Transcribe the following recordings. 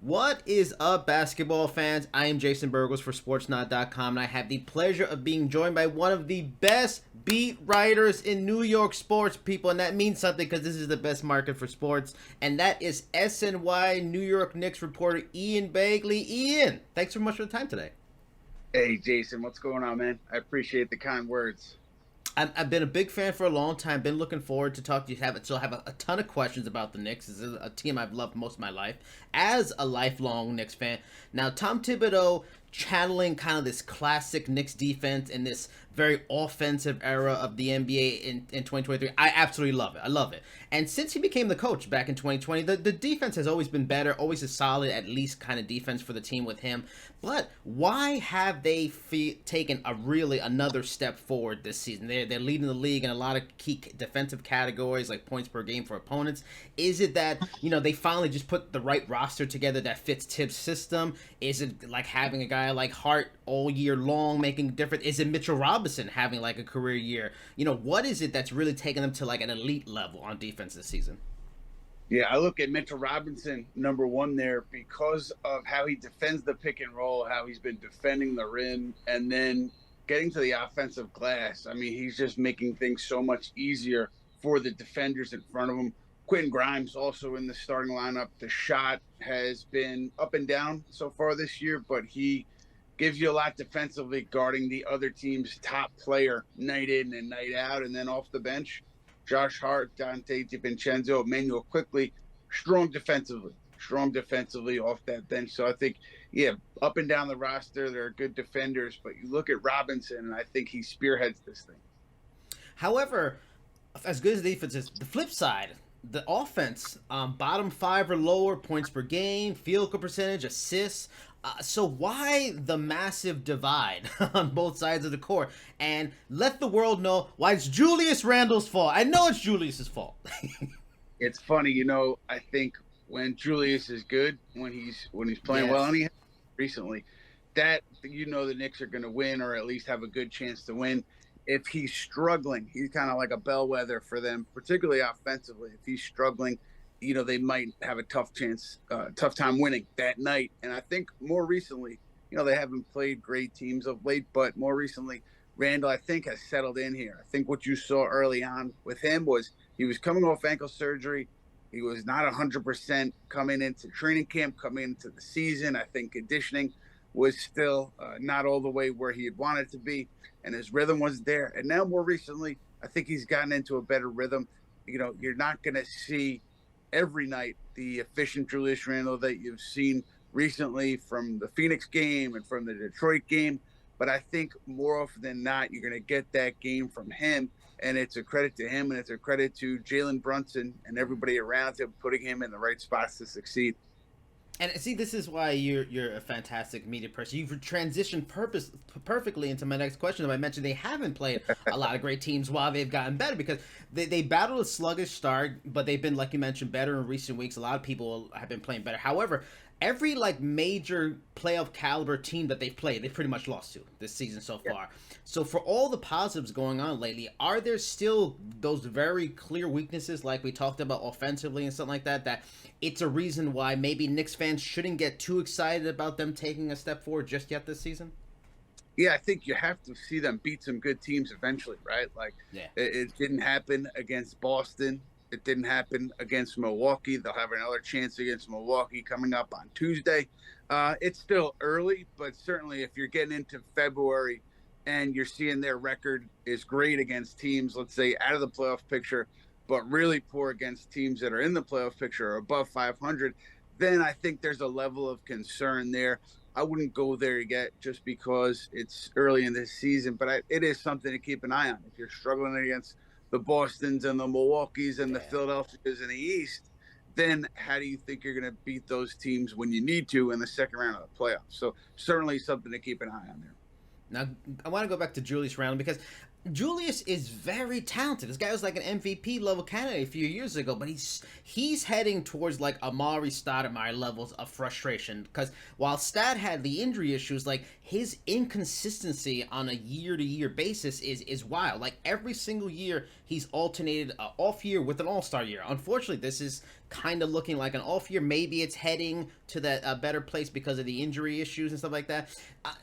What is up, basketball fans? I am Jason Burgos for Sportsnaut.com, and I have the pleasure of being joined by one of the best beat writers in New York sports, people, and that means something because this is the best market for sports, and that is SNY New York Knicks reporter Ian Begley. Ian, thanks so much for the time today. Hey, Jason, what's going on, man? I appreciate the kind words. I've been a big fan for a long time. Been looking forward to talk to you. So I have a ton of questions about the Knicks. This is a team I've loved most of my life as a lifelong Knicks fan. Now, Tom Thibodeau channeling kind of this classic Knicks defense in this very offensive era of the NBA in 2023. I absolutely love it. I love it. And since he became the coach back in 2020, the defense has always been better, always a solid, at least kind of defense for the team with him. But why have they taken another step forward this season? They're leading the league in a lot of key defensive categories like points per game for opponents. Is it that, they finally just put the right roster together that fits Tibbs' system? Is it like having a guy like Hart all year long making a difference? Is it Mitchell Robinson having like a career year? What is it that's really taking them to like an elite level on defense this season? Yeah, I look at Mitchell Robinson, number one there, because of how he defends the pick and roll, how he's been defending the rim, and then getting to the offensive glass. I mean, he's just making things so much easier for the defenders in front of him. Quentin Grimes also in the starting lineup. The shot has been up and down so far this year, but he gives you a lot defensively, guarding the other team's top player night in and night out. And then off the bench, Josh Hart, Dante DiVincenzo, Emmanuel Quickly, strong defensively off that bench. So I think, yeah, up and down the roster, they're good defenders. But you look at Robinson, and I think he spearheads this thing. However, as good as the defense is, the flip side, the offense, bottom five or lower, points per game, field goal percentage, assists. So why the massive divide on both sides of the court? And let the world know why it's Julius Randle's fault. I know it's Julius's fault. It's funny, I think when Julius is good, when he's playing well, and he has recently, that the Knicks are going to win, or at least have a good chance to win. If he's struggling, he's kind of like a bellwether for them, particularly offensively. If he's struggling, they might have a tough time winning that night. And I think more recently, they haven't played great teams of late, but more recently, Randle, I think, has settled in here. I think what you saw early on with him was he was coming off ankle surgery. He was not 100% coming into training camp, coming into the season. I think conditioning was still not all the way where he had wanted to be, and his rhythm wasn't there. And now more recently, I think he's gotten into a better rhythm. You're not going to see every night the efficient Julius Randle that you've seen recently from the Phoenix game and from the Detroit game. But I think more often than not, you're going to get that game from him. And it's a credit to him, and it's a credit to Jalen Brunson and everybody around him, putting him in the right spots to succeed. And see, this is why you're a fantastic media person. You've transitioned perfectly into my next question. I mentioned they haven't played a lot of great teams while they've gotten better, because they battled a sluggish start, but they've been, like you mentioned, better in recent weeks. A lot of people have been playing better. However, every major playoff caliber team that they've played, they've pretty much lost to this season so far. So for all the positives going on lately, are there still those very clear weaknesses like we talked about offensively and something like that, that it's a reason why maybe Knicks fans shouldn't get too excited about them taking a step forward just yet this season? Yeah, I think you have to see them beat some good teams eventually, right? It didn't happen against Boston. It didn't happen against Milwaukee. They'll have another chance against Milwaukee coming up on Tuesday. It's still early, but certainly if you're getting into February and you're seeing their record is great against teams, let's say, out of the playoff picture, but really poor against teams that are in the playoff picture or above 500, then I think there's a level of concern there. I wouldn't go there yet just because it's early in this season, but it is something to keep an eye on. If you're struggling against the Bostons and the Milwaukees and the Philadelphias in the East, then how do you think you're going to beat those teams when you need to in the second round of the playoffs? So certainly something to keep an eye on there. Now, I want to go back to Julius Randle, because Julius is very talented. This guy was like an MVP level candidate a few years ago, but he's heading towards like Amari Stoudemire levels of frustration. Because while Stat had the injury issues, like his inconsistency on a year-to-year basis is wild. Like every single year, he's alternated an off year with an all-star year. Unfortunately, this is kind of looking like an off year. Maybe it's heading to that better place because of the injury issues and stuff like that.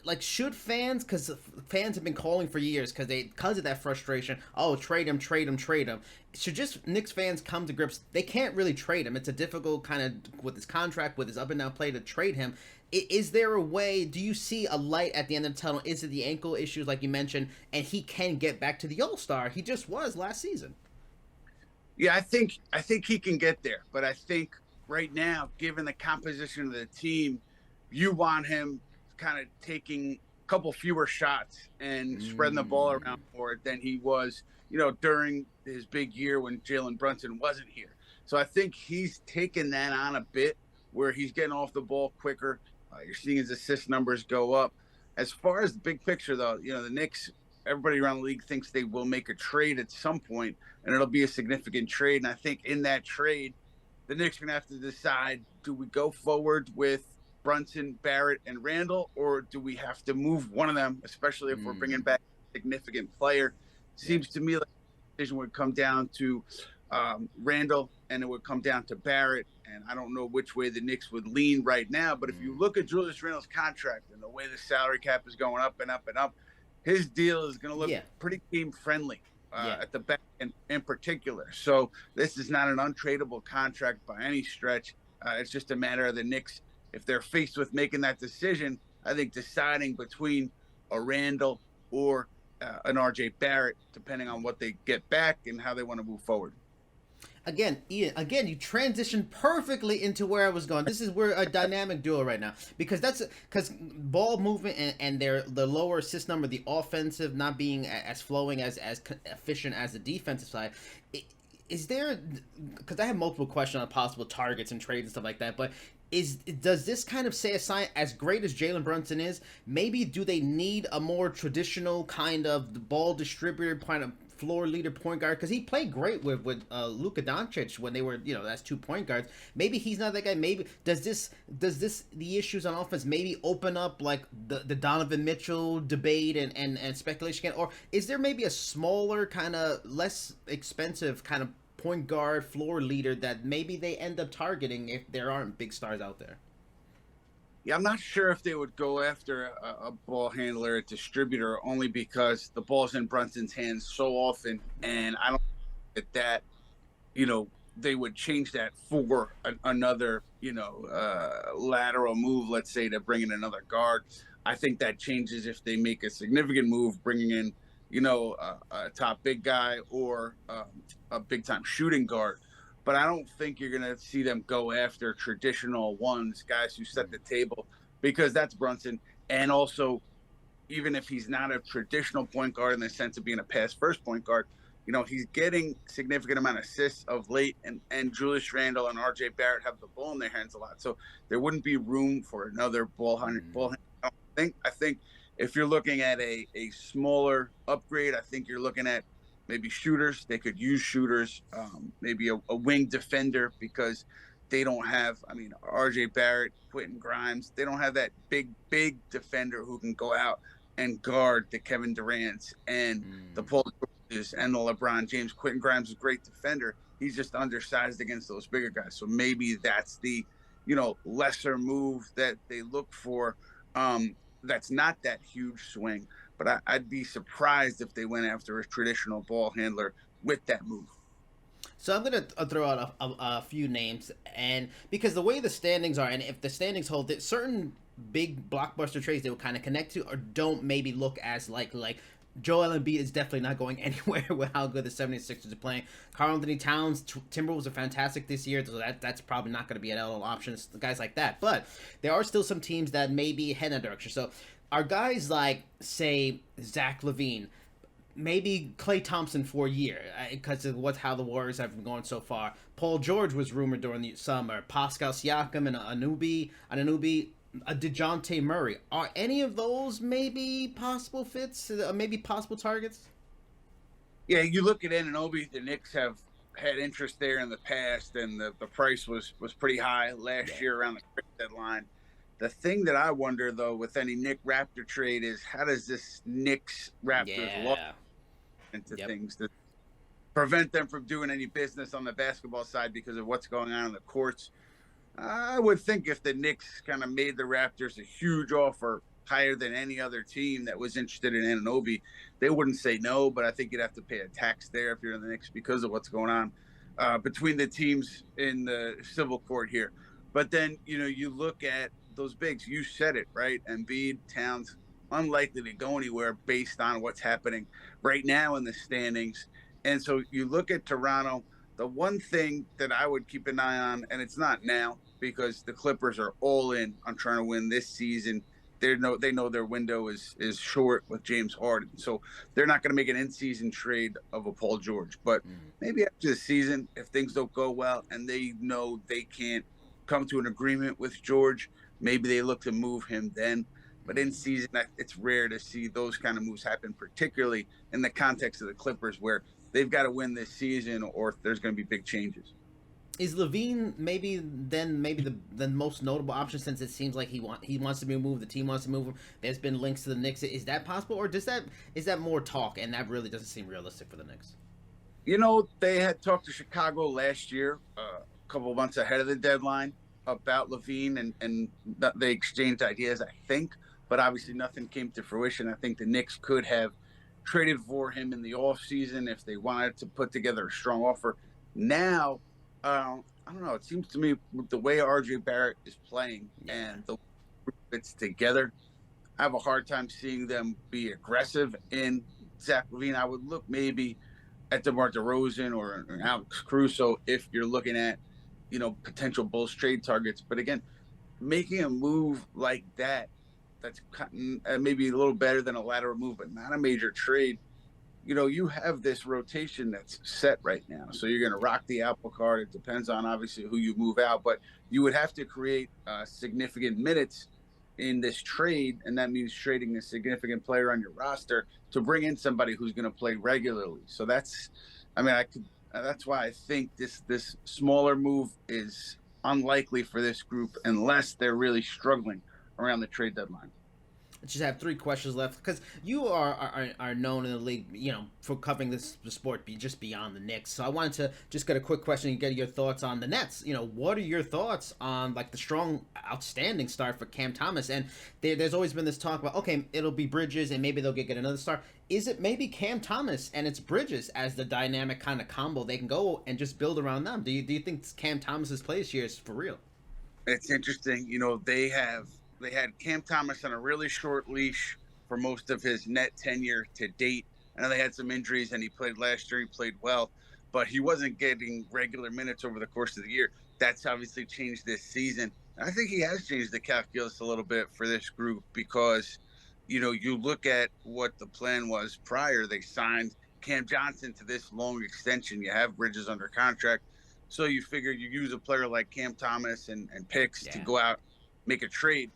Like, should fans, because fans have been calling for years because of that frustration, oh, trade him, trade him, trade him. Should just Knicks fans come to grips? They can't really trade him. It's a difficult kind of, with his contract, with his up and down play, to trade him. Is there a way? Do you see a light at the end of the tunnel? Is it the ankle issues, like you mentioned, and he can get back to the All-Star he just was last season? Yeah, I think he can get there, but I think right now, given the composition of the team, you want him kind of taking a couple fewer shots and spreading the ball around more than he was, during his big year when Jalen Brunson wasn't here. So I think he's taken that on a bit, where he's getting off the ball quicker. You're seeing his assist numbers go up. As far as the big picture, though, the Knicks, everybody around the league thinks they will make a trade at some point, and it'll be a significant trade. And I think in that trade, the Knicks are going to have to decide, do we go forward with Brunson, Barrett, and Randle, or do we have to move one of them, especially if we're bringing back a significant player? Seems to me like the decision would come down to Randle, and it would come down to Barrett. And I don't know which way the Knicks would lean right now. But if you look at Julius Randle's contract and the way the salary cap is going up and up and up, his deal is going to look pretty team friendly at the back end in particular. So this is not an untradeable contract by any stretch. It's just a matter of the Knicks, if they're faced with making that decision, I think deciding between a Randle or an RJ Barrett, depending on what they get back and how they want to move forward. Again, Ian, you transitioned perfectly into where I was going. This is where a dynamic duo right now, because ball movement and the lower assist number, the offensive not being as flowing, as efficient as the defensive side. Is there, because I have multiple questions on possible targets and trades and stuff like that, but does this kind of say a sign, as great as Jalen Brunson is, maybe do they need a more traditional kind of ball distributor, kind of floor leader point guard? Because he played great with Luka Doncic when they were, that's 2 point guards. Maybe he's not that guy. Maybe does this the issues on offense maybe open up like the Donovan Mitchell debate and speculation again? Or is there maybe a smaller, kind of less expensive kind of point guard floor leader that maybe they end up targeting if there aren't big stars out there? Yeah, I'm not sure if they would go after a ball handler, a distributor, only because the ball's in Brunson's hands so often, and I don't think that they would change that for another lateral move, let's say, to bring in another guard. I think that changes if they make a significant move, bringing in a top big guy or a big time shooting guard. But I don't think you're going to see them go after traditional ones, guys who set the table, because that's Brunson. And also, even if he's not a traditional point guard in the sense of being a pass first point guard, he's getting significant amount of assists of late, and Julius Randle and RJ Barrett have the ball in their hands a lot. So there wouldn't be room for another ball handler. I think if you're looking at a smaller upgrade, I think you're looking at maybe shooters. They could use shooters, maybe a wing defender, because they don't have, RJ Barrett, Quentin Grimes, they don't have that big defender who can go out and guard the Kevin Durant's and the Paul Georges and the LeBron James. Quentin Grimes is a great defender. He's just undersized against those bigger guys. So maybe that's the, lesser move that they look for. That's not that huge swing. But I'd be surprised if they went after a traditional ball handler with that move. So I'm going to throw out a few names, and because the way the standings are, and if the standings hold, certain big blockbuster trades they will kind of connect to or don't maybe look as like Joel Embiid is definitely not going anywhere with how good the 76ers are playing. Karl-Anthony Towns, Timberwolves are fantastic this year, so that's probably not going to be an LL option, guys like that. But there are still some teams that may be heading that direction. So are guys like, say, Zach LaVine, maybe Klay Thompson for a year, because of how the Warriors have been going so far. Paul George was rumored during the summer. Pascal Siakam and Anunoby, DeJounte Murray. Are any of those maybe possible fits, maybe possible targets? Yeah, you look at Anunoby, the Knicks have had interest there in the past, and the price was pretty high last Yeah. year around the trade deadline. The thing that I wonder though with any Nick Raptor trade is how does this Knicks Raptors look Yeah. into Yep. things that prevent them from doing any business on the basketball side because of what's going on in the courts. I would think if the Knicks kind of made the Raptors a huge offer, higher than any other team that was interested in Anunoby, they wouldn't say no. But I think you'd have to pay a tax there if you're in the Knicks because of what's going on between the teams in the civil court here. But then you look at those bigs. You said it right, Embiid, Towns, unlikely to go anywhere based on what's happening right now in the standings. And so you look at Toronto. The one thing that I would keep an eye on, and it's not now because the Clippers are all in on trying to win this season. They know their window is short with James Harden, so they're not going to make an in-season trade of a Paul George. But Mm. maybe after the season, if things don't go well and they know they can't come to an agreement with George, maybe they look to move him then. But in Mm. season, it's rare to see those kind of moves happen, particularly in the context of the Clippers, where they've got to win this season or there's going to be big changes. Is LaVine maybe the most notable option since it seems like he wants to be moved, the team wants to move him. There's been links to the Knicks. Is that possible, or is that more talk and that really doesn't seem realistic for the Knicks? They had talked to Chicago last year, a couple of months ahead of the deadline, about LaVine, and they exchanged ideas, I think, but obviously nothing came to fruition. I think the Knicks could have traded for him in the offseason if they wanted to put together a strong offer. Now, I don't know. It seems to me with the way RJ Barrett is playing Yeah. and the group fits together, I have a hard time seeing them be aggressive in Zach LaVine. I would look maybe at DeMar DeRozan or Alex Caruso if you're looking at, potential Bulls trade targets. But again, making a move like that's maybe a little better than a lateral move, but not a major trade. You have this rotation that's set right now. So you're going to rock the apple cart. It depends on obviously who you move out, but you would have to create significant minutes in this trade, and that means trading a significant player on your roster to bring in somebody who's going to play regularly. So I mean, I could. That's why I think this smaller move is unlikely for this group unless they're really struggling around the trade deadline. Just have three questions left because you are known in the league, for covering this sport just beyond the Knicks. So I wanted to just get a quick question and get your thoughts on the Nets. What are your thoughts on like the strong, outstanding start for Cam Thomas? And there's always been this talk about okay, it'll be Bridges and maybe they'll get another star. Is it maybe Cam Thomas and it's Bridges as the dynamic kind of combo they can go and just build around them? Do you think Cam Thomas's play this year is for real? It's interesting. They had Cam Thomas on a really short leash for most of his net tenure to date. I know they had some injuries and he played last year. He played well, but he wasn't getting regular minutes over the course of the year. That's obviously changed this season. I think he has changed the calculus a little bit for this group because, you look at what the plan was prior. They signed Cam Johnson to this long extension. You have Bridges under contract. So you figure you use a player like Cam Thomas and picks to Yeah. go out, make a trade.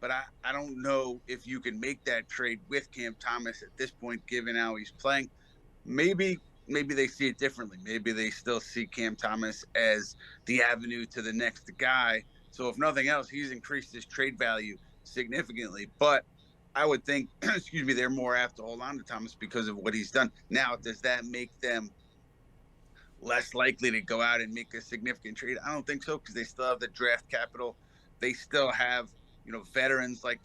But I don't know if you can make that trade with Cam Thomas at this point, given how he's playing. Maybe they see it differently. Maybe they still see Cam Thomas as the avenue to the next guy. So if nothing else, he's increased his trade value significantly. But I would think, excuse me, they're more apt to hold on to Thomas because of what he's done. Now, does that make them less likely to go out and make a significant trade? I don't think so because they still have the draft capital. They still have veterans like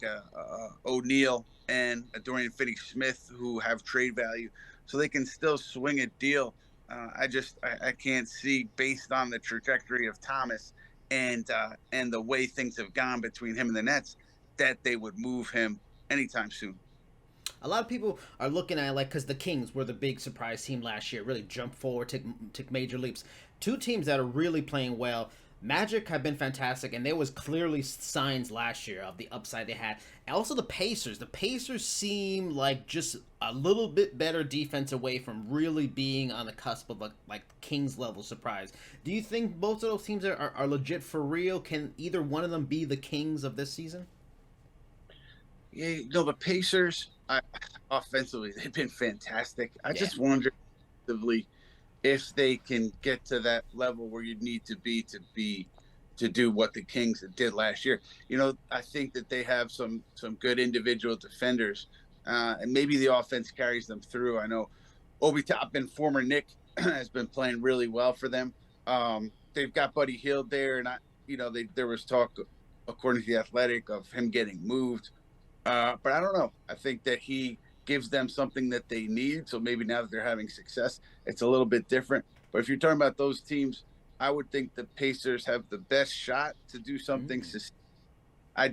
O'Neal and a Dorian Finney-Smith who have trade value, so they can still swing a deal. I can't see based on the trajectory of Thomas and the way things have gone between him and the Nets that they would move him anytime soon. A lot of people are looking at like because the Kings were the big surprise team last year, really jumped forward, took major leaps. Two teams that are really playing well. Magic have been fantastic, and there was clearly signs last year of the upside they had. And also the Pacers. The Pacers seem like just a little bit better defense away from really being on the cusp of like Kings level surprise. Do you think both of those teams are legit for real? Can either one of them be the Kings of this season? Yeah, the Pacers, offensively, they've been fantastic. I Yeah. just wonder defensively if they can get to that level where you need to do what the Kings did last year. I think that they have some good individual defenders, and maybe the offense carries them through. I know Obi Toppin, former Nick, has been playing really well for them. They've got Buddy Hield there, and there was talk, according to the Athletic, of him getting moved. But I don't know. I think that he gives them something that they need. So maybe now that they're having success, it's a little bit different. But if you're talking about those teams, I would think the Pacers have the best shot to do something. I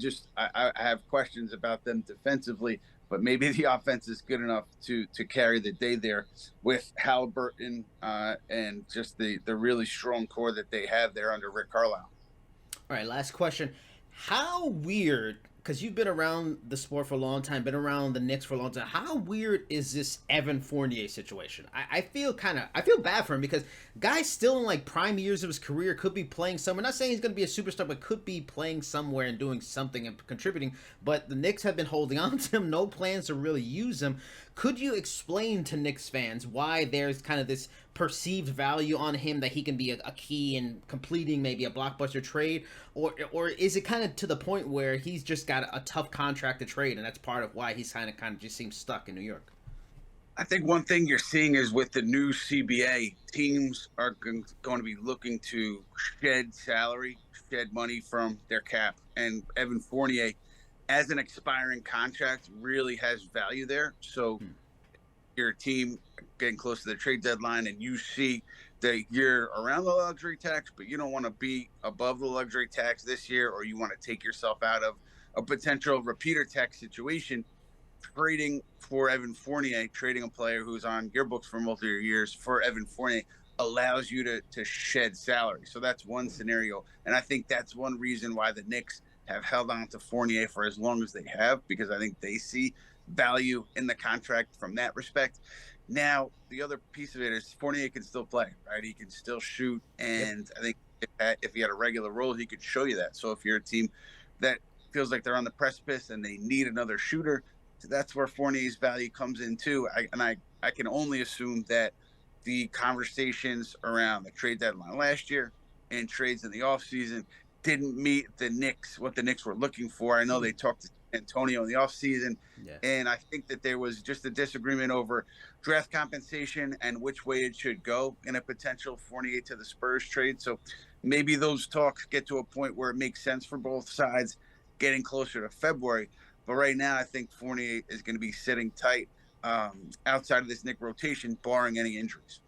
have questions about them defensively, but maybe the offense is good enough to carry the day there with Halliburton and just the really strong core that they have there under Rick Carlisle. All right, last question. How weird, because you've been around the sport for a long time, been around the Knicks for a long time. How weird is this Evan Fournier situation? I feel bad for him because guy's still in like prime years of his career, could be playing somewhere. Not saying he's going to be a superstar, but could be playing somewhere and doing something and contributing. But the Knicks have been holding on to him, no plans to really use him. Could you explain to Knicks fans why there's kind of this perceived value on him that he can be a key in completing maybe a blockbuster trade, or is it kind of to the point where he's just got a tough contract to trade, and that's part of why he's kind of just seems stuck in New York? I think one thing you're seeing is with the new CBA, teams are going to be looking to shed salary, shed money from their cap, and Evan Fournier, as an expiring contract, really has value there. So your team getting close to the trade deadline and you see that you're around the luxury tax, but you don't want to be above the luxury tax this year, or you want to take yourself out of a potential repeater tax situation, trading for Evan Fournier, trading a player who's on your books for multiple years for Evan Fournier allows you to shed salary. So that's one scenario. And I think that's one reason why the Knicks have held on to Fournier for as long as they have, because I think they see value in the contract from that respect. Now, the other piece of it is Fournier can still play, right? He can still shoot. And I think if he had a regular role, he could show you that. So if you're a team that feels like they're on the precipice and they need another shooter, that's where Fournier's value comes in too. I can only assume that the conversations around the trade deadline last year and trades in the offseason didn't meet what the Knicks were looking for. I know they talked to Antonio in the offseason, and I think that there was just a disagreement over draft compensation and which way it should go in a potential Fournier to the Spurs trade. So maybe those talks get to a point where it makes sense for both sides getting closer to February. But right now, I think Fournier is going to be sitting tight outside of this Knick rotation, barring any injuries.